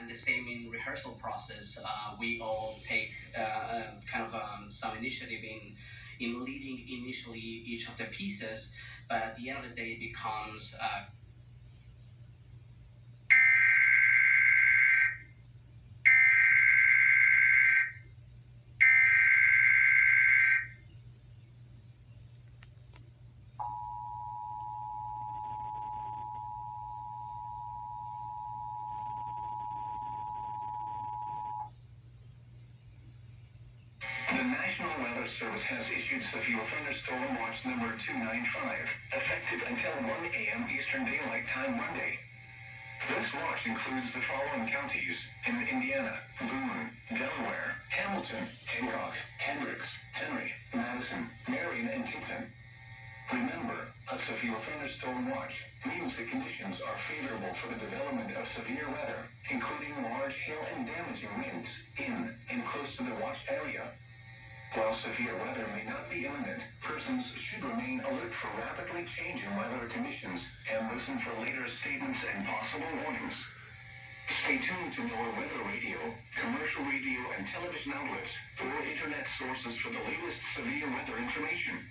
And the same in rehearsal process. We all take some initiative in leading initially each of the pieces, but at the end of the day, it becomes The National Weather Service has issued severe thunderstorm watch number 295, effective until 1 a.m. Eastern Daylight Time Monday. This watch includes the following counties in Indiana: Boone, Delaware, Hamilton, Hancock, Hendricks, Henry, Madison, Marion, and Kington. Remember, a severe thunderstorm watch means the conditions are favorable for the development of severe weather, including large hail and damaging winds in and close to the watch area. While severe weather may not be imminent, persons should remain alert for rapidly changing weather conditions and listen for later statements and possible warnings. Stay tuned to our weather radio, commercial radio, and television outlets or internet sources for the latest severe weather information.